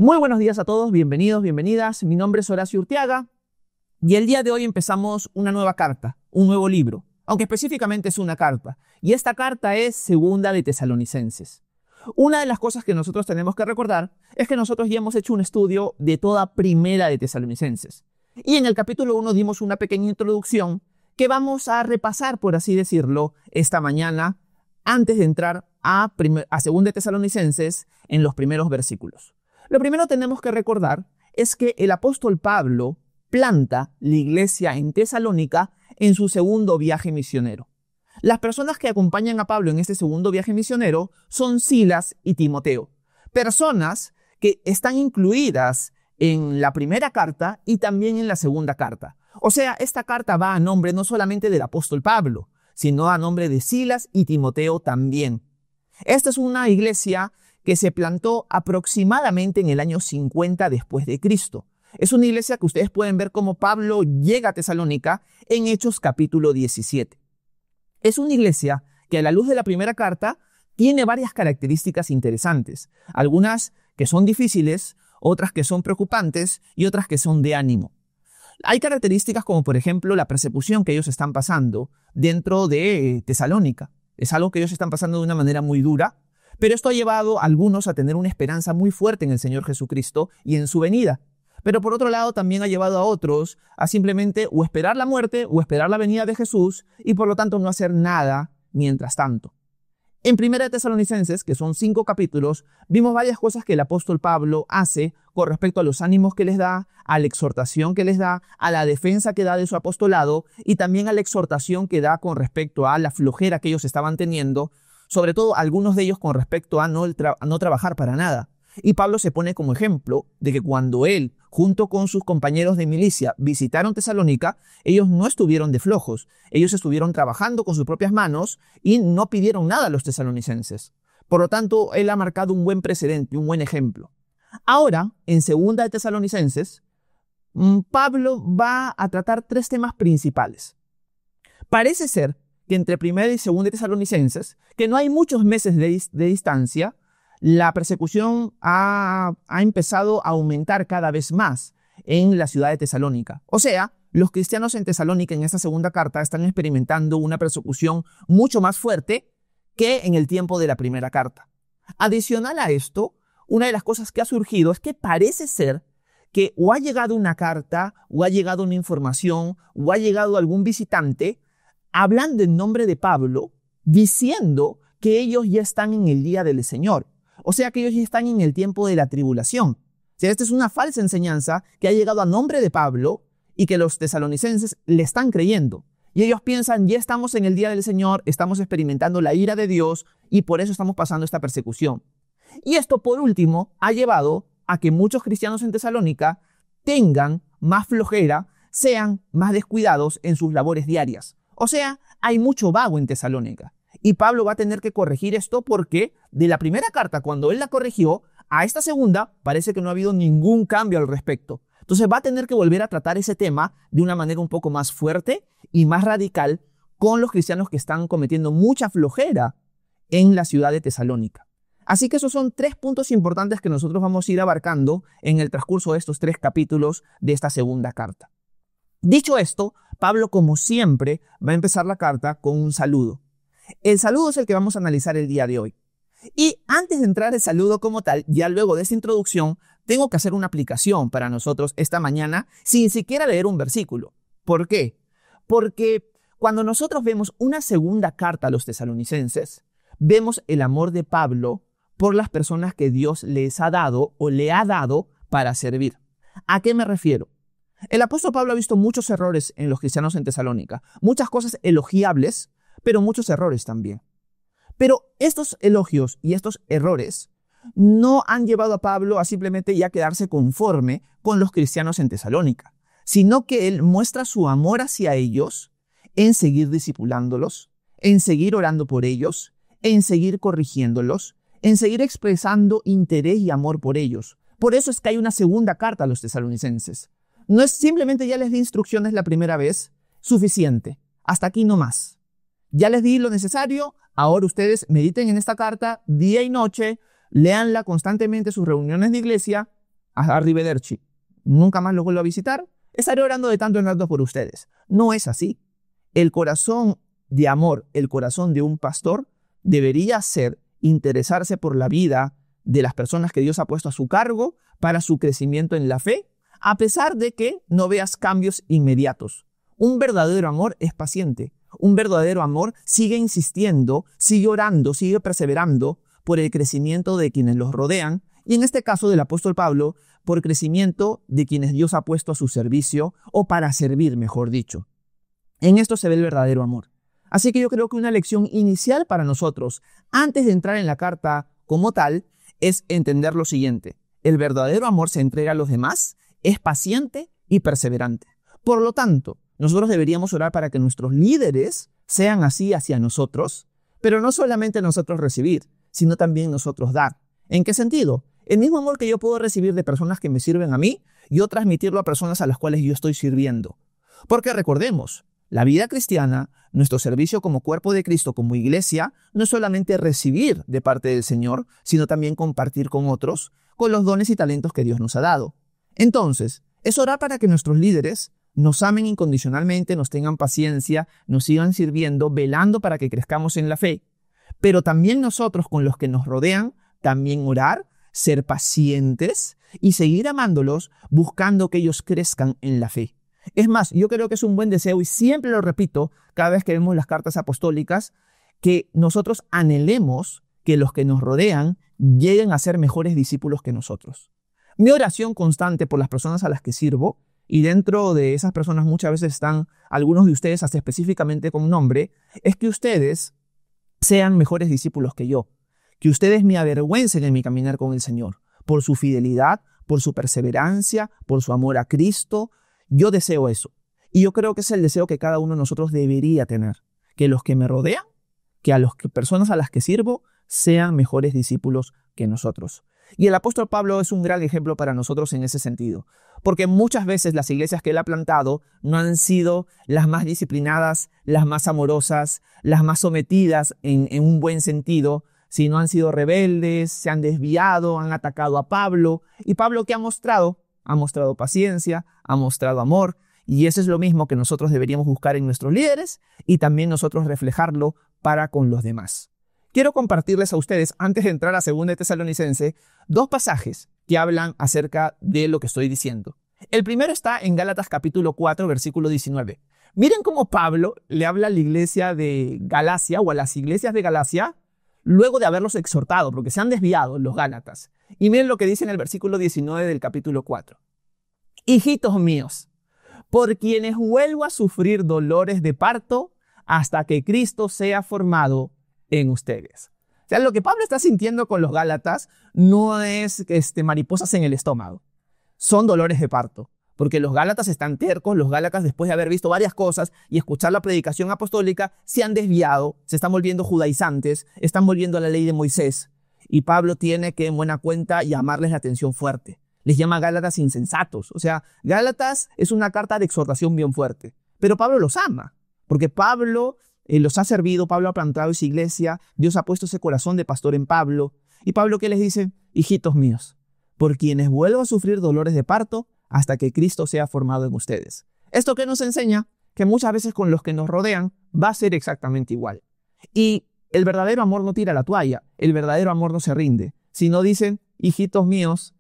Muy buenos días a todos, bienvenidos, bienvenidas. Mi nombre es Horacio Urteaga y el día de hoy empezamos una nueva carta, un nuevo libro, aunque específicamente es una carta. Y esta carta es Segunda de Tesalonicenses. Una de las cosas que nosotros tenemos que recordar es que nosotros ya hemos hecho un estudio de toda Primera de Tesalonicenses. Y en el capítulo 1 dimos una pequeña introducción que vamos a repasar, por así decirlo, esta mañana antes de entrar a Segunda de Tesalonicenses en los primeros versículos. Lo primero que tenemos que recordar es que el apóstol Pablo planta la iglesia en Tesalónica en su segundo viaje misionero. Las personas que acompañan a Pablo en este segundo viaje misionero son Silas y Timoteo, personas que están incluidas en la primera carta y también en la segunda carta. O sea, esta carta va a nombre no solamente del apóstol Pablo, sino a nombre de Silas y Timoteo también. Esta es una iglesia que se plantó aproximadamente en el año 50 después de Cristo. Es una iglesia que ustedes pueden ver cómo Pablo llega a Tesalónica en Hechos capítulo 17. Es una iglesia que a la luz de la primera carta tiene varias características interesantes, algunas que son difíciles, otras que son preocupantes y otras que son de ánimo. Hay características como por ejemplo la persecución que ellos están pasando dentro de Tesalónica. Es algo que ellos están pasando de una manera muy dura, pero esto ha llevado a algunos a tener una esperanza muy fuerte en el Señor Jesucristo y en su venida. Pero por otro lado también ha llevado a otros a simplemente o esperar la muerte o esperar la venida de Jesús y por lo tanto no hacer nada mientras tanto. En Primera de Tesalonicenses, que son 5 capítulos, vimos varias cosas que el apóstol Pablo hace con respecto a los ánimos que les da, a la exhortación que les da, a la defensa que da de su apostolado y también a la exhortación que da con respecto a la flojera que ellos estaban teniendo, sobre todo algunos de ellos con respecto a no trabajar para nada. Y Pablo se pone como ejemplo de que cuando él, junto con sus compañeros de milicia, visitaron Tesalónica, ellos no estuvieron de flojos. Ellos estuvieron trabajando con sus propias manos y no pidieron nada a los tesalonicenses. Por lo tanto, él ha marcado un buen precedente, un buen ejemplo. Ahora, en Segunda de Tesalonicenses, Pablo va a tratar 3 temas principales. Parece ser que entre Primera y Segunda de Tesalonicenses, que no hay muchos meses de distancia, la persecución ha empezado a aumentar cada vez más en la ciudad de Tesalónica. O sea, los cristianos en Tesalónica en esta segunda carta están experimentando una persecución mucho más fuerte que en el tiempo de la primera carta. Adicional a esto, una de las cosas que ha surgido es que parece ser que o ha llegado una carta, o ha llegado una información, o ha llegado algún visitante hablando en nombre de Pablo, diciendo que ellos ya están en el día del Señor. O sea, que ellos ya están en el tiempo de la tribulación. O sea, esta es una falsa enseñanza que ha llegado a nombre de Pablo y que los tesalonicenses le están creyendo. Y ellos piensan, ya estamos en el día del Señor, estamos experimentando la ira de Dios y por eso estamos pasando esta persecución. Y esto, por último, ha llevado a que muchos cristianos en Tesalónica tengan más flojera, sean más descuidados en sus labores diarias. O sea, hay mucho vago en Tesalónica. Y Pablo va a tener que corregir esto porque de la primera carta, cuando él la corrigió, a esta segunda parece que no ha habido ningún cambio al respecto. Entonces va a tener que volver a tratar ese tema de una manera un poco más fuerte y más radical con los cristianos que están cometiendo mucha flojera en la ciudad de Tesalónica. Así que esos son 3 puntos importantes que nosotros vamos a ir abarcando en el transcurso de estos 3 capítulos de esta segunda carta. Dicho esto, Pablo, como siempre, va a empezar la carta con un saludo. El saludo es el que vamos a analizar el día de hoy. Y antes de entrar al saludo como tal, ya luego de esta introducción, tengo que hacer una aplicación para nosotros esta mañana sin siquiera leer un versículo. ¿Por qué? Porque cuando nosotros vemos una segunda carta a los tesalonicenses, vemos el amor de Pablo por las personas que Dios les ha dado o le ha dado para servir. ¿A qué me refiero? El apóstol Pablo ha visto muchos errores en los cristianos en Tesalónica, muchas cosas elogiables, pero muchos errores también. Pero estos elogios y estos errores no han llevado a Pablo a simplemente ya quedarse conforme con los cristianos en Tesalónica, sino que él muestra su amor hacia ellos en seguir discipulándolos, en seguir orando por ellos, en seguir corrigiéndolos, en seguir expresando interés y amor por ellos. Por eso es que hay una segunda carta a los tesalonicenses. No es simplemente ya les di instrucciones la primera vez, suficiente. Hasta aquí no más. Ya les di lo necesario, ahora ustedes mediten en esta carta día y noche, léanla constantemente en sus reuniones de iglesia arrivederci, nunca más los vuelvo a visitar, estaré orando de tanto en tanto por ustedes. No es así. El corazón de amor, el corazón de un pastor debería ser interesarse por la vida de las personas que Dios ha puesto a su cargo para su crecimiento en la fe, a pesar de que no veas cambios inmediatos. Un verdadero amor es paciente. Un verdadero amor sigue insistiendo, sigue orando, sigue perseverando por el crecimiento de quienes los rodean, y en este caso del apóstol Pablo, por crecimiento de quienes Dios ha puesto a su servicio, o para servir, mejor dicho. En esto se ve el verdadero amor. Así que yo creo que una lección inicial para nosotros, antes de entrar en la carta como tal, es entender lo siguiente. El verdadero amor se entrega a los demás, es paciente y perseverante. Por lo tanto, nosotros deberíamos orar para que nuestros líderes sean así hacia nosotros, pero no solamente nosotros recibir, sino también nosotros dar. ¿En qué sentido? El mismo amor que yo puedo recibir de personas que me sirven a mí, yo transmitirlo a personas a las cuales yo estoy sirviendo. Porque recordemos, la vida cristiana, nuestro servicio como cuerpo de Cristo, como iglesia, no es solamente recibir de parte del Señor, sino también compartir con otros, con los dones y talentos que Dios nos ha dado. Entonces, es orar para que nuestros líderes nos amen incondicionalmente, nos tengan paciencia, nos sigan sirviendo, velando para que crezcamos en la fe. Pero también nosotros con los que nos rodean, también orar, ser pacientes y seguir amándolos, buscando que ellos crezcan en la fe. Es más, yo creo que es un buen deseo y siempre lo repito cada vez que vemos las cartas apostólicas, que nosotros anhelemos que los que nos rodean lleguen a ser mejores discípulos que nosotros. Mi oración constante por las personas a las que sirvo, y dentro de esas personas muchas veces están algunos de ustedes hasta específicamente con nombre, es que ustedes sean mejores discípulos que yo, que ustedes me avergüencen en mi caminar con el Señor, por su fidelidad, por su perseverancia, por su amor a Cristo. Yo deseo eso. Y yo creo que es el deseo que cada uno de nosotros debería tener. Que los que me rodean, que a las personas a las que sirvo, sean mejores discípulos que nosotros. Y el apóstol Pablo es un gran ejemplo para nosotros en ese sentido. Porque muchas veces las iglesias que él ha plantado no han sido las más disciplinadas, las más amorosas, las más sometidas en un buen sentido, sino han sido rebeldes, se han desviado, han atacado a Pablo. ¿Y Pablo qué ha mostrado? Ha mostrado paciencia, ha mostrado amor, y eso es lo mismo que nosotros deberíamos buscar en nuestros líderes y también nosotros reflejarlo para con los demás. Quiero compartirles a ustedes, antes de entrar a 2 de Tesalonicense, 2 pasajes que hablan acerca de lo que estoy diciendo. El primero está en Gálatas capítulo 4, versículo 19. Miren cómo Pablo le habla a la iglesia de Galacia o a las iglesias de Galacia luego de haberlos exhortado, porque se han desviado los Gálatas. Y miren lo que dice en el versículo 19 del capítulo 4. Hijitos míos, por quienes vuelvo a sufrir dolores de parto hasta que Cristo sea formado en ustedes. O sea, lo que Pablo está sintiendo con los Gálatas no es mariposas en el estómago. Son dolores de parto. Porque los Gálatas están tercos, los Gálatas después de haber visto varias cosas y escuchar la predicación apostólica, se han desviado, se están volviendo judaizantes, están volviendo a la ley de Moisés. Y Pablo tiene que en buena cuenta llamarles la atención fuerte. Les llama Gálatas insensatos. O sea, Gálatas es una carta de exhortación bien fuerte. Pero Pablo los ama, porque Pablo los ha servido, Pablo ha plantado esa iglesia, Dios ha puesto ese corazón de pastor en Pablo. Y Pablo, ¿qué les dice? Hijitos míos, por quienes vuelvo a sufrir dolores de parto hasta que Cristo sea formado en ustedes. ¿Esto qué nos enseña? Que muchas veces con los que nos rodean va a ser exactamente igual. Y el verdadero amor no tira la toalla, el verdadero amor no se rinde, sino dicen, hijitos míos,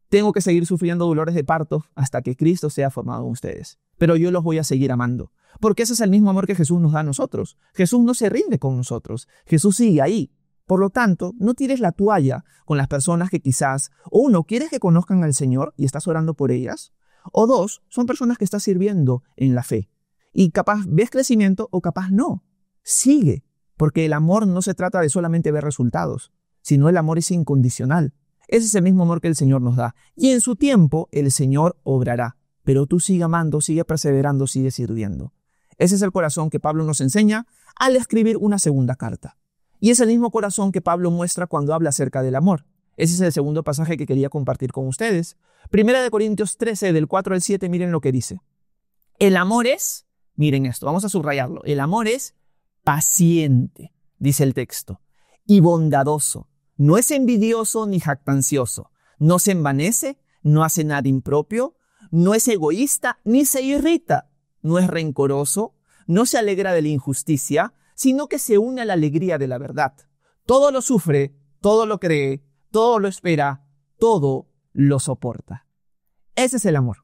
tengo que seguir sufriendo dolores de parto hasta que Cristo sea formado en ustedes. Pero yo los voy a seguir amando, porque ese es el mismo amor que Jesús nos da a nosotros. Jesús no se rinde con nosotros, Jesús sigue ahí. Por lo tanto, no tires la toalla con las personas que quizás, o 1, quieres que conozcan al Señor y estás orando por ellas, o 2, son personas que estás sirviendo en la fe. Y capaz ves crecimiento o capaz no. Sigue, porque el amor no se trata de solamente ver resultados, sino el amor es incondicional. Ese es el mismo amor que el Señor nos da. Y en su tiempo el Señor obrará. Pero tú sigue amando, sigue perseverando, sigue sirviendo. Ese es el corazón que Pablo nos enseña al escribir una segunda carta. Y es el mismo corazón que Pablo muestra cuando habla acerca del amor. Ese es el segundo pasaje que quería compartir con ustedes. 1 Corintios 13, del 4 al 7, miren lo que dice. El amor es, miren esto, vamos a subrayarlo. El amor es paciente, dice el texto, y bondadoso. No es envidioso ni jactancioso. No se envanece no hace nada impropio, no es egoísta ni se irrita, no es rencoroso, no se alegra de la injusticia, sino que se une a la alegría de la verdad. Todo lo sufre, todo lo cree, todo lo espera, todo lo soporta. Ese es el amor.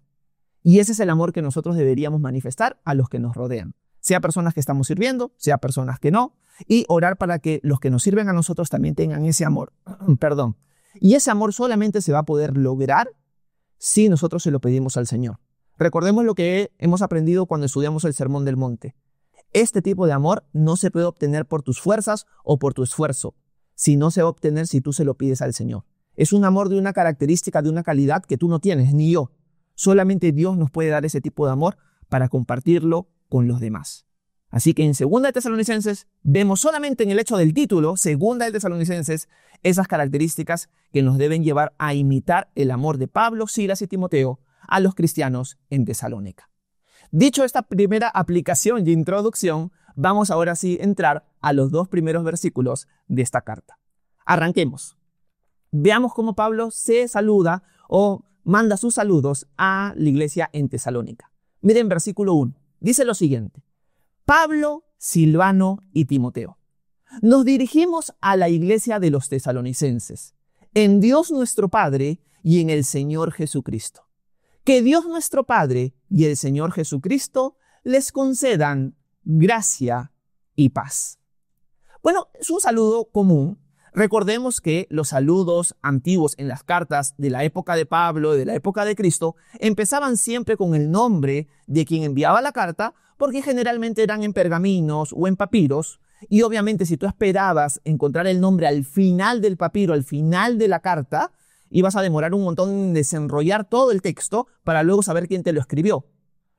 Y ese es el amor que nosotros deberíamos manifestar a los que nos rodean. Sea personas que estamos sirviendo, sea personas que no, y orar para que los que nos sirven a nosotros también tengan ese amor. Perdón. Y ese amor solamente se va a poder lograr si nosotros se lo pedimos al Señor. Recordemos lo que hemos aprendido cuando estudiamos el Sermón del Monte. Este tipo de amor no se puede obtener por tus fuerzas o por tu esfuerzo, sino se va a obtener si tú se lo pides al Señor. Es un amor de una característica, de una calidad que tú no tienes, ni yo. Solamente Dios nos puede dar ese tipo de amor para compartirlo con los demás. Así que en 2 de Tesalonicenses vemos solamente en el hecho del título, 2 de Tesalonicenses, esas características que nos deben llevar a imitar el amor de Pablo, Silas y Timoteo a los cristianos en Tesalónica. Dicho esta primera aplicación y introducción, vamos ahora sí a entrar a los 2 primeros versículos de esta carta. Arranquemos. Veamos cómo Pablo se saluda o manda sus saludos a la iglesia en Tesalónica. Miren versículo 1. Dice lo siguiente. Pablo, Silvano y Timoteo. Nos dirigimos a la iglesia de los tesalonicenses, en Dios nuestro Padre y en el Señor Jesucristo. Que Dios nuestro Padre y el Señor Jesucristo les concedan gracia y paz. Bueno, es un saludo común. Recordemos que los saludos antiguos en las cartas de la época de Pablo, de la época de Cristo, empezaban siempre con el nombre de quien enviaba la carta, porque generalmente eran en pergaminos o en papiros, y obviamente si tú esperabas encontrar el nombre al final del papiro, al final de la carta, ibas a demorar un montón en desenrollar todo el texto para luego saber quién te lo escribió.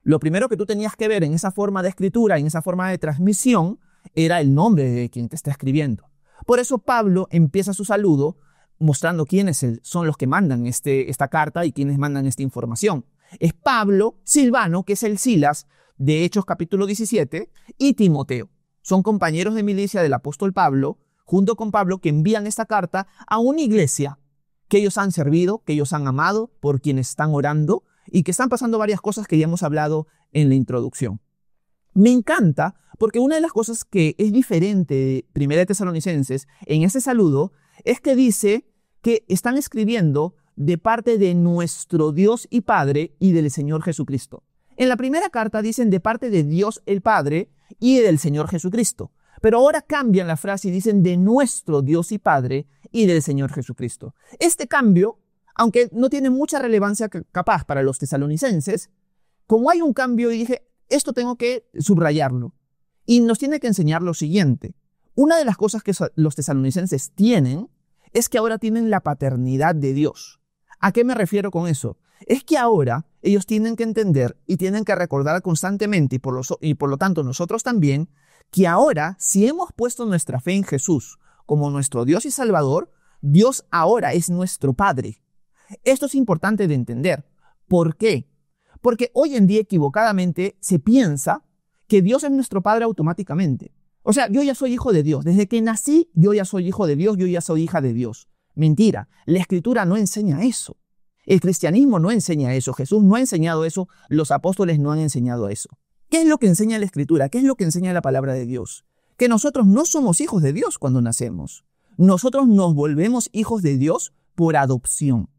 Lo primero que tú tenías que ver en esa forma de escritura, en esa forma de transmisión, era el nombre de quien te está escribiendo. Por eso Pablo empieza su saludo mostrando quiénes son los que mandan esta carta y quiénes mandan esta información. Es Pablo, Silvano, que es el Silas de Hechos capítulo 17, y Timoteo. Son compañeros de milicia del apóstol Pablo, junto con Pablo, que envían esta carta a una iglesia que ellos han servido, que ellos han amado, por quienes están orando y que están pasando varias cosas que ya hemos hablado en la introducción. Me encanta porque una de las cosas que es diferente de 1 de Tesalonicenses en ese saludo es que dice que están escribiendo de parte de nuestro Dios y Padre y del Señor Jesucristo. En la primera carta dicen de parte de Dios el Padre y del Señor Jesucristo. Pero ahora cambian la frase y dicen de nuestro Dios y Padre y del Señor Jesucristo. Este cambio, aunque no tiene mucha relevancia capaz para los tesalonicenses, como hay un cambio, dije, esto tengo que subrayarlo. Y nos tiene que enseñar lo siguiente. Una de las cosas que los tesalonicenses tienen es que ahora tienen la paternidad de Dios. ¿A qué me refiero con eso? Es que ahora ellos tienen que entender y tienen que recordar constantemente, y por lo tanto nosotros también, que ahora, si hemos puesto nuestra fe en Jesús como nuestro Dios y Salvador, Dios ahora es nuestro Padre. Esto es importante de entender. ¿Por qué? Porque hoy en día equivocadamente se piensa que Dios es nuestro Padre automáticamente. O sea, yo ya soy hijo de Dios. Desde que nací, yo ya soy hijo de Dios, yo ya soy hija de Dios. Mentira, la Escritura no enseña eso. El cristianismo no enseña eso. Jesús no ha enseñado eso. Los apóstoles no han enseñado eso. ¿Qué es lo que enseña la Escritura? ¿Qué es lo que enseña la palabra de Dios? Que nosotros no somos hijos de Dios cuando nacemos. Nosotros nos volvemos hijos de Dios por adopción.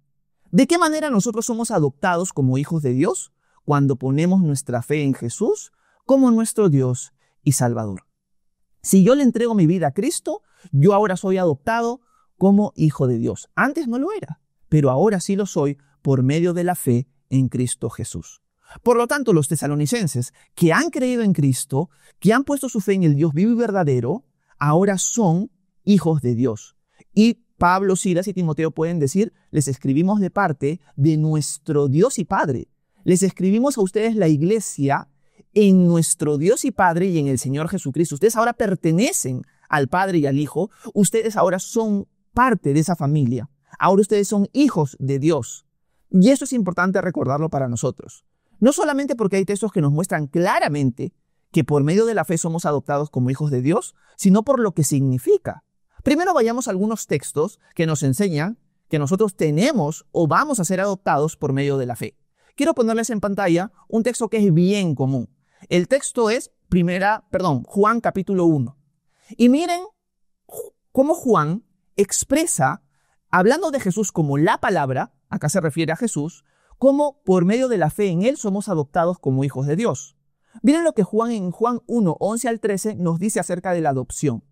¿De qué manera nosotros somos adoptados como hijos de Dios? Cuando ponemos nuestra fe en Jesús como nuestro Dios y Salvador. Si yo le entrego mi vida a Cristo, yo ahora soy adoptado como hijo de Dios. Antes no lo era, pero ahora sí lo soy por medio de la fe en Cristo Jesús. Por lo tanto, los tesalonicenses que han creído en Cristo, que han puesto su fe en el Dios vivo y verdadero, ahora son hijos de Dios. Y Pablo, Silas y Timoteo pueden decir, les escribimos de parte de nuestro Dios y Padre. Les escribimos a ustedes la iglesia en nuestro Dios y Padre y en el Señor Jesucristo. Ustedes ahora pertenecen al Padre y al Hijo. Ustedes ahora son parte de esa familia. Ahora ustedes son hijos de Dios. Y eso es importante recordarlo para nosotros. No solamente porque hay textos que nos muestran claramente que por medio de la fe somos adoptados como hijos de Dios, sino por lo que significa. Primero vayamos a algunos textos que nos enseñan que nosotros tenemos o vamos a ser adoptados por medio de la fe. Quiero ponerles en pantalla un texto que es bien común. El texto es Juan capítulo 1. Y miren cómo Juan expresa, hablando de Jesús como la palabra, acá se refiere a Jesús, cómo por medio de la fe en Él somos adoptados como hijos de Dios. Miren lo que Juan en Juan 1, 11 al 13 nos dice acerca de la adopción.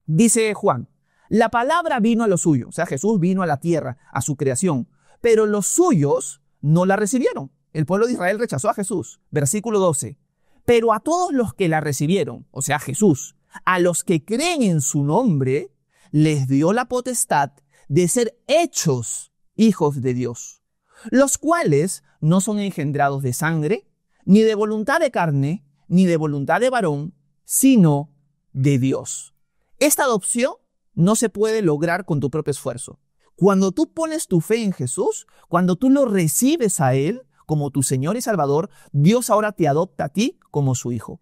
Dice Juan, la palabra vino a los suyos, o sea, Jesús vino a la tierra, a su creación, pero los suyos no la recibieron. El pueblo de Israel rechazó a Jesús. Versículo 12. Pero a todos los que la recibieron, o sea, Jesús, a los que creen en su nombre, les dio la potestad de ser hechos hijos de Dios, los cuales no son engendrados de sangre, ni de voluntad de carne, ni de voluntad de varón, sino de Dios. Esta adopción no se puede lograr con tu propio esfuerzo. Cuando tú pones tu fe en Jesús, cuando tú lo recibes a Él como tu Señor y Salvador, Dios ahora te adopta a ti como su hijo.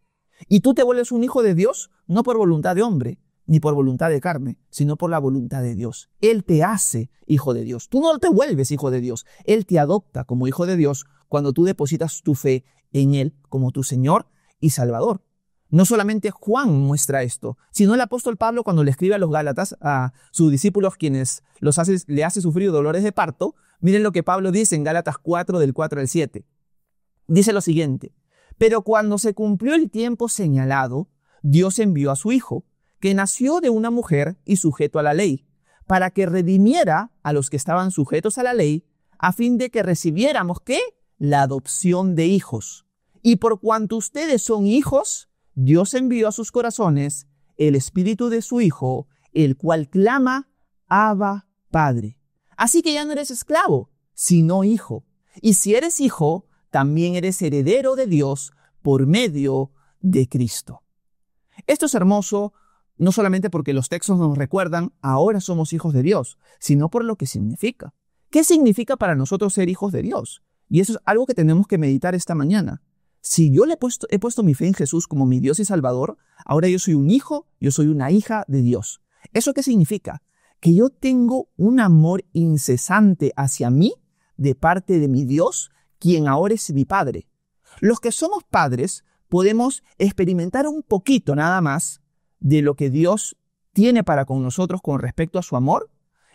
Y tú te vuelves un hijo de Dios no por voluntad de hombre, ni por voluntad de carne, sino por la voluntad de Dios. Él te hace hijo de Dios. Tú no te vuelves hijo de Dios. Él te adopta como hijo de Dios cuando tú depositas tu fe en Él como tu Señor y Salvador. No solamente Juan muestra esto, sino el apóstol Pablo cuando le escribe a los Gálatas, a sus discípulos quienes le hace sufrir dolores de parto. Miren lo que Pablo dice en Gálatas 4, del 4 al 7. Dice lo siguiente: pero cuando se cumplió el tiempo señalado, Dios envió a su Hijo, que nació de una mujer y sujeto a la ley, para que redimiera a los que estaban sujetos a la ley, a fin de que recibiéramos, ¿qué? La adopción de hijos. Y por cuanto ustedes son hijos, Dios envió a sus corazones el espíritu de su Hijo, el cual clama, Abba, Padre. Así que ya no eres esclavo, sino hijo. Y si eres hijo, también eres heredero de Dios por medio de Cristo. Esto es hermoso, no solamente porque los textos nos recuerdan, ahora somos hijos de Dios, sino por lo que significa. ¿Qué significa para nosotros ser hijos de Dios? Y eso es algo que tenemos que meditar esta mañana. Si yo he puesto mi fe en Jesús como mi Dios y Salvador, ahora yo soy un hijo, yo soy una hija de Dios. ¿Eso qué significa? Que yo tengo un amor incesante hacia mí de parte de mi Dios, quien ahora es mi Padre. Los que somos padres podemos experimentar un poquito nada más de lo que Dios tiene para con nosotros con respecto a su amor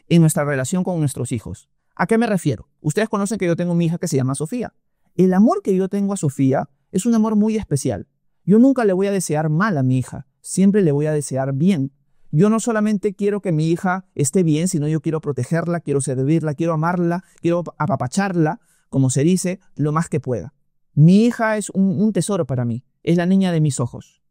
en nuestra relación con nuestros hijos. ¿A qué me refiero? Ustedes conocen que yo tengo mi hija que se llama Sofía. El amor que yo tengo a Sofía es un amor muy especial. Yo nunca le voy a desear mal a mi hija, siempre le voy a desear bien. Yo no solamente quiero que mi hija esté bien, sino yo quiero protegerla, quiero servirla, quiero amarla, quiero apapacharla, como se dice, lo más que pueda. Mi hija es un tesoro para mí, es la niña de mis ojos.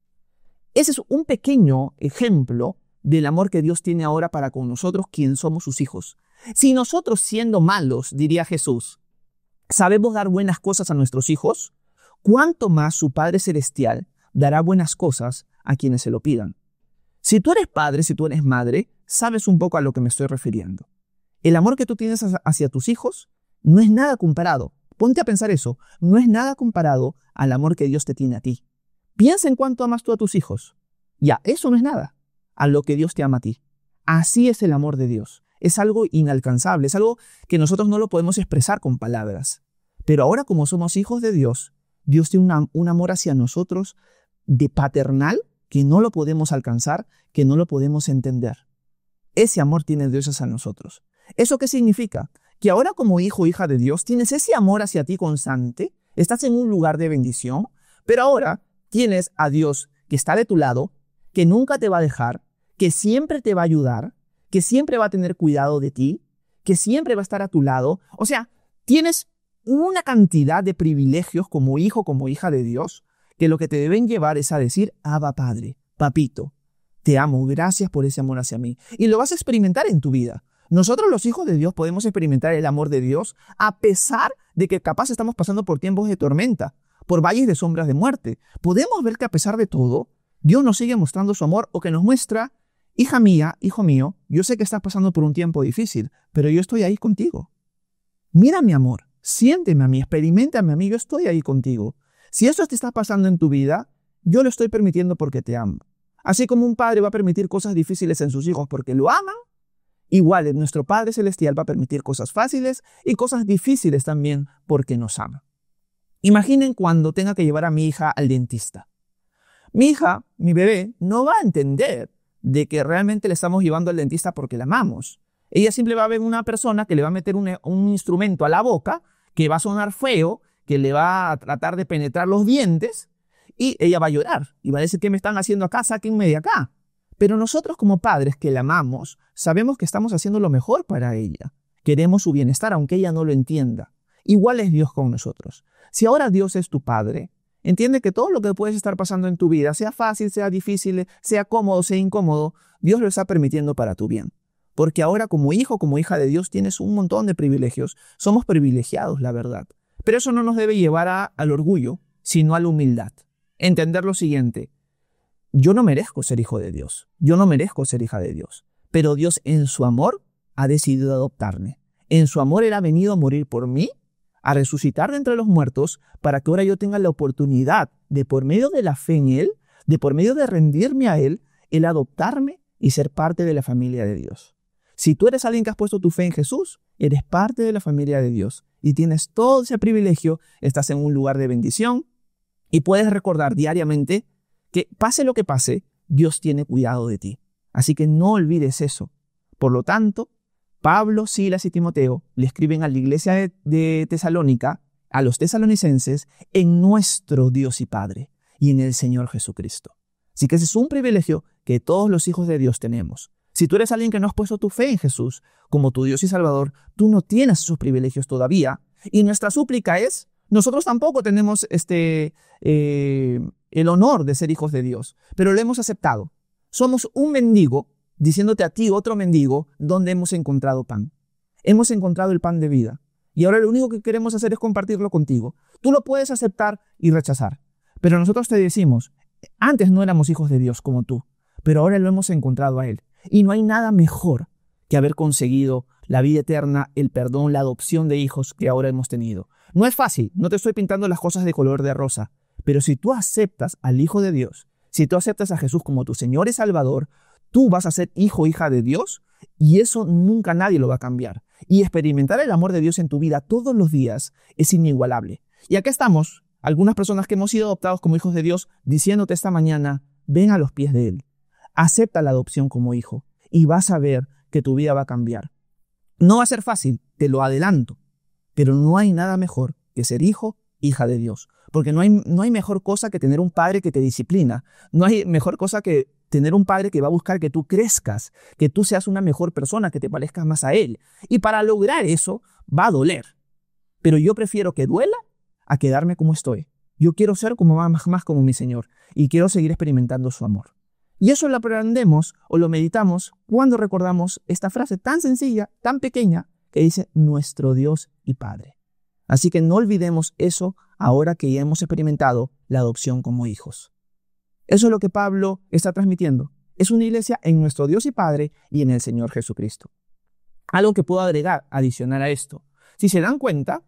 Ese es un pequeño ejemplo del amor que Dios tiene ahora para con nosotros, quien somos sus hijos. Si nosotros, siendo malos, diría Jesús, sabemos dar buenas cosas a nuestros hijos, ¿cuánto más su Padre Celestial dará buenas cosas a quienes se lo pidan? Si tú eres padre, si tú eres madre, sabes un poco a lo que me estoy refiriendo. El amor que tú tienes hacia tus hijos no es nada comparado. Ponte a pensar eso. No es nada comparado al amor que Dios te tiene a ti. Piensa en cuánto amas tú a tus hijos. Ya, eso no es nada a lo que Dios te ama a ti. Así es el amor de Dios. Es algo inalcanzable, es algo que nosotros no lo podemos expresar con palabras. Pero ahora, como somos hijos de Dios, Dios tiene un amor hacia nosotros de paternal que no lo podemos alcanzar, que no lo podemos entender. Ese amor tiene Dios hacia nosotros. ¿Eso qué significa? Que ahora como hijo o hija de Dios tienes ese amor hacia ti constante, estás en un lugar de bendición, pero ahora tienes a Dios que está de tu lado, que nunca te va a dejar, que siempre te va a ayudar, que siempre va a tener cuidado de ti, que siempre va a estar a tu lado. O sea, tienes una cantidad de privilegios como hijo, como hija de Dios, que lo que te deben llevar es a decir, Abba Padre, papito, te amo, gracias por ese amor hacia mí. Y lo vas a experimentar en tu vida. Nosotros los hijos de Dios podemos experimentar el amor de Dios a pesar de que capaz estamos pasando por tiempos de tormenta, por valles de sombras de muerte. Podemos ver que a pesar de todo, Dios nos sigue mostrando su amor o que nos muestra, hija mía, hijo mío, yo sé que estás pasando por un tiempo difícil, pero yo estoy ahí contigo. Mira mi amor, siénteme a mí, experiméntame a mí, yo estoy ahí contigo. Si esto te está pasando en tu vida, yo lo estoy permitiendo porque te amo. Así como un padre va a permitir cosas difíciles en sus hijos porque lo aman, Igual, nuestro Padre Celestial va a permitir cosas fáciles y cosas difíciles también porque nos ama. Imaginen cuando tenga que llevar a mi hija al dentista. Mi hija, mi bebé, no va a entender de que realmente le estamos llevando al dentista porque la amamos. Ella siempre va a ver una persona que le va a meter un instrumento a la boca, que va a sonar feo, que le va a tratar de penetrar los dientes, y ella va a llorar y va a decir: ¿qué me están haciendo acá? Sáquenme de acá. Pero nosotros como padres que la amamos, sabemos que estamos haciendo lo mejor para ella. Queremos su bienestar, aunque ella no lo entienda. Igual es Dios con nosotros. Si ahora Dios es tu Padre, entiende que todo lo que puedes estar pasando en tu vida, sea fácil, sea difícil, sea cómodo, sea incómodo, Dios lo está permitiendo para tu bien. Porque ahora como hijo, como hija de Dios, tienes un montón de privilegios. Somos privilegiados, la verdad. Pero eso no nos debe llevar al orgullo, sino a la humildad. Entender lo siguiente: yo no merezco ser hijo de Dios. Yo no merezco ser hija de Dios. Pero Dios en su amor ha decidido adoptarme. En su amor Él ha venido a morir por mí, a resucitar de entre los muertos, para que ahora yo tenga la oportunidad de, por medio de la fe en Él, de por medio de rendirme a Él, el adoptarme y ser parte de la familia de Dios. Si tú eres alguien que has puesto tu fe en Jesús, eres parte de la familia de Dios y tienes todo ese privilegio, estás en un lugar de bendición y puedes recordar diariamente que pase lo que pase, Dios tiene cuidado de ti. Así que no olvides eso. Por lo tanto, Pablo, Silas y Timoteo le escriben a la iglesia de Tesalónica, a los tesalonicenses, en nuestro Dios y Padre y en el Señor Jesucristo. Así que ese es un privilegio que todos los hijos de Dios tenemos. Si tú eres alguien que no has puesto tu fe en Jesús como tu Dios y Salvador, tú no tienes esos privilegios todavía. Y nuestra súplica es: nosotros tampoco tenemos el honor de ser hijos de Dios, pero lo hemos aceptado. Somos un mendigo, diciéndote a ti, otro mendigo, donde hemos encontrado pan. Hemos encontrado el pan de vida. Y ahora lo único que queremos hacer es compartirlo contigo. Tú lo puedes aceptar y rechazar. Pero nosotros te decimos: antes no éramos hijos de Dios como tú, pero ahora lo hemos encontrado a Él. Y no hay nada mejor que haber conseguido la vida eterna, el perdón, la adopción de hijos que ahora hemos tenido. No es fácil, no te estoy pintando las cosas de color de rosa, pero si tú aceptas al Hijo de Dios, si tú aceptas a Jesús como tu Señor y Salvador, tú vas a ser hijo o hija de Dios, y eso nunca nadie lo va a cambiar. Y experimentar el amor de Dios en tu vida todos los días es inigualable. Y acá estamos, algunas personas que hemos sido adoptados como hijos de Dios, diciéndote esta mañana: ven a los pies de Él. Acepta la adopción como hijo y vas a ver que tu vida va a cambiar. No va a ser fácil, te lo adelanto, pero no hay nada mejor que ser hijo, hija de Dios. Porque no hay mejor cosa que tener un padre que te disciplina. No hay mejor cosa que tener un padre que va a buscar que tú crezcas, que tú seas una mejor persona, que te parezcas más a Él. Y para lograr eso va a doler. Pero yo prefiero que duela a quedarme como estoy. Yo quiero ser más como mi Señor y quiero seguir experimentando su amor. Y eso lo aprendemos o lo meditamos cuando recordamos esta frase tan sencilla, tan pequeña, que dice: nuestro Dios y Padre. Así que no olvidemos eso ahora que ya hemos experimentado la adopción como hijos. Eso es lo que Pablo está transmitiendo. Es una iglesia en nuestro Dios y Padre y en el Señor Jesucristo. Algo que puedo agregar, adicional a esto. Si se dan cuenta,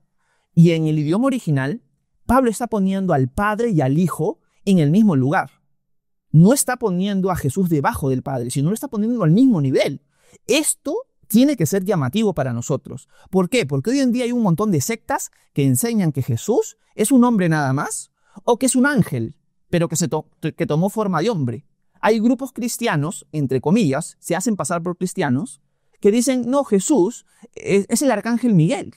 y en el idioma original, Pablo está poniendo al Padre y al Hijo en el mismo lugar. No está poniendo a Jesús debajo del Padre, sino lo está poniendo al mismo nivel. Esto tiene que ser llamativo para nosotros. ¿Por qué? Porque hoy en día hay un montón de sectas que enseñan que Jesús es un hombre nada más, o que es un ángel, pero que tomó forma de hombre. Hay grupos cristianos, entre comillas, se hacen pasar por cristianos, que dicen: no, Jesús es el arcángel Miguel.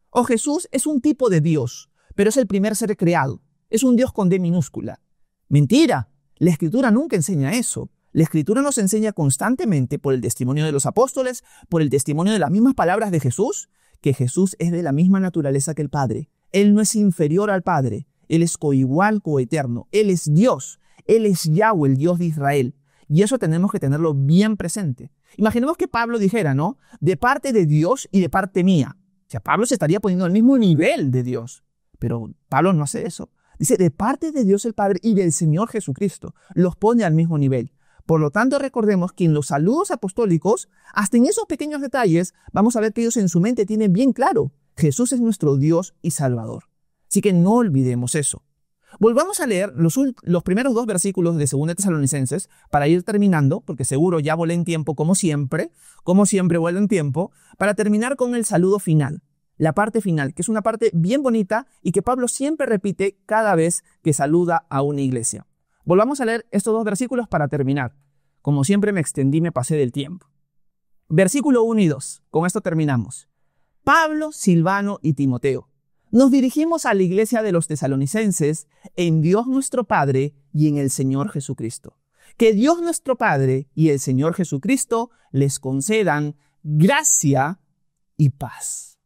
O Jesús es un tipo de Dios, pero es el primer ser creado. Es un Dios con D minúscula. Mentira. La Escritura nunca enseña eso. La Escritura nos enseña constantemente, por el testimonio de los apóstoles, por el testimonio de las mismas palabras de Jesús, que Jesús es de la misma naturaleza que el Padre. Él no es inferior al Padre. Él es coigual, coeterno. Él es Dios. Él es Yahweh, el Dios de Israel. Y eso tenemos que tenerlo bien presente. Imaginemos que Pablo dijera, ¿no? De parte de Dios y de parte mía. O sea, Pablo se estaría poniendo al mismo nivel de Dios. Pero Pablo no hace eso. Dice: de parte de Dios el Padre y del Señor Jesucristo. Los pone al mismo nivel. Por lo tanto, recordemos que en los saludos apostólicos, hasta en esos pequeños detalles, vamos a ver que ellos en su mente tienen bien claro: Jesús es nuestro Dios y Salvador. Así que no olvidemos eso. Volvamos a leer los primeros 2 versículos de 2 Tesalonicenses para ir terminando, porque seguro ya volé en tiempo como siempre vuelo en tiempo, para terminar con el saludo final, la parte final, que es una parte bien bonita y que Pablo siempre repite cada vez que saluda a una iglesia. Volvamos a leer estos 2 versículos para terminar. Como siempre me extendí, me pasé del tiempo. Versículo 1 y 2, con esto terminamos. Pablo, Silvano y Timoteo. Nos dirigimos a la iglesia de los tesalonicenses en Dios nuestro Padre y en el Señor Jesucristo. Que Dios nuestro Padre y el Señor Jesucristo les concedan gracia y paz.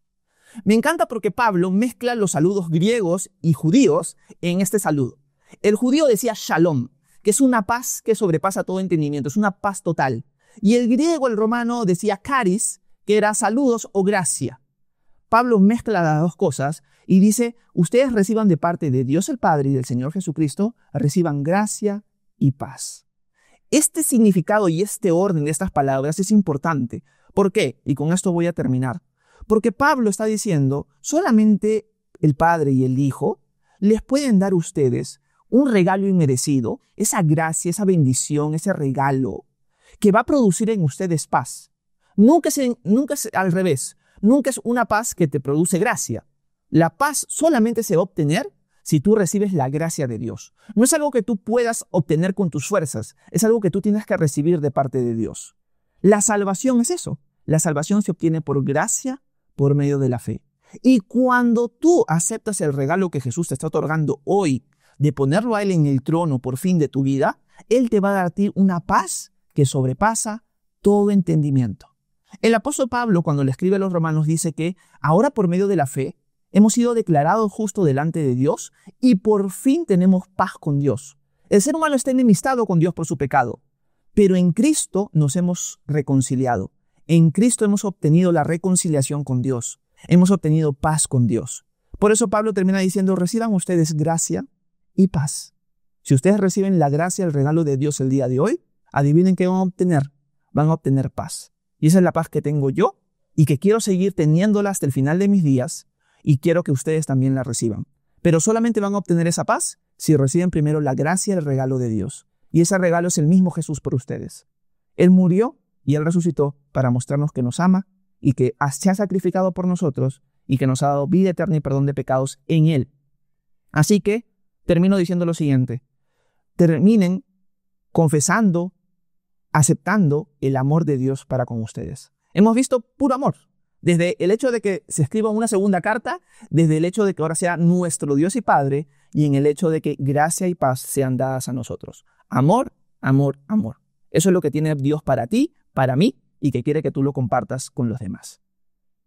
Me encanta porque Pablo mezcla los saludos griegos y judíos en este saludo. El judío decía shalom, que es una paz que sobrepasa todo entendimiento, es una paz total. Y el griego, el romano, decía charis, que era saludos o gracia. Pablo mezcla las 2 cosas y dice, ustedes reciban de parte de Dios el Padre y del Señor Jesucristo, reciban gracia y paz. Este significado y este orden de estas palabras es importante. ¿Por qué? Y con esto voy a terminar. Porque Pablo está diciendo, solamente el Padre y el Hijo les pueden dar a ustedes un regalo inmerecido, esa gracia, esa bendición, ese regalo que va a producir en ustedes paz. Nunca es al revés. Nunca es una paz que te produce gracia. La paz solamente se va a obtener si tú recibes la gracia de Dios. No es algo que tú puedas obtener con tus fuerzas, es algo que tú tienes que recibir de parte de Dios. La salvación es eso. La salvación se obtiene por gracia, por medio de la fe. Y cuando tú aceptas el regalo que Jesús te está otorgando hoy, de ponerlo a Él en el trono por fin de tu vida, Él te va a dar a ti una paz que sobrepasa todo entendimiento. El apóstol Pablo, cuando le escribe a los romanos, dice que ahora por medio de la fe hemos sido declarados justos delante de Dios y por fin tenemos paz con Dios. El ser humano está enemistado con Dios por su pecado, pero en Cristo nos hemos reconciliado. En Cristo hemos obtenido la reconciliación con Dios. Hemos obtenido paz con Dios. Por eso Pablo termina diciendo, reciban ustedes gracia y paz. Si ustedes reciben la gracia, el regalo de Dios el día de hoy, adivinen qué van a obtener. Van a obtener paz. Y esa es la paz que tengo yo y que quiero seguir teniéndola hasta el final de mis días y quiero que ustedes también la reciban. Pero solamente van a obtener esa paz si reciben primero la gracia y el regalo de Dios. Y ese regalo es el mismo Jesús por ustedes. Él murió y Él resucitó para mostrarnos que nos ama y que se ha sacrificado por nosotros y que nos ha dado vida eterna y perdón de pecados en Él. Así que termino diciendo lo siguiente. Terminen confesando, aceptando el amor de Dios para con ustedes. Hemos visto puro amor. Desde el hecho de que se escriba una segunda carta, desde el hecho de que ahora sea nuestro Dios y Padre, y en el hecho de que gracia y paz sean dadas a nosotros. Amor, amor, amor. Eso es lo que tiene Dios para ti, para mí, y que quiere que tú lo compartas con los demás.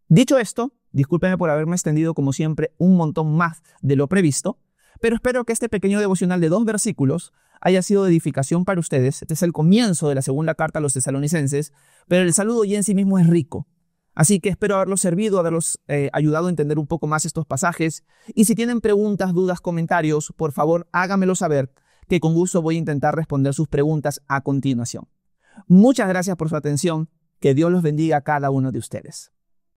Dicho esto, discúlpenme por haberme extendido como siempre un montón más de lo previsto, pero espero que este pequeño devocional de 2 versículos haya sido de edificación para ustedes. Este es el comienzo de la segunda carta a los tesalonicenses, pero el saludo ya en sí mismo es rico. Así que espero haberlos servido, haberlos ayudado a entender un poco más estos pasajes. Y si tienen preguntas, dudas, comentarios, por favor háganmelo saber, que con gusto voy a intentar responder sus preguntas a continuación. Muchas gracias por su atención. Que Dios los bendiga a cada uno de ustedes.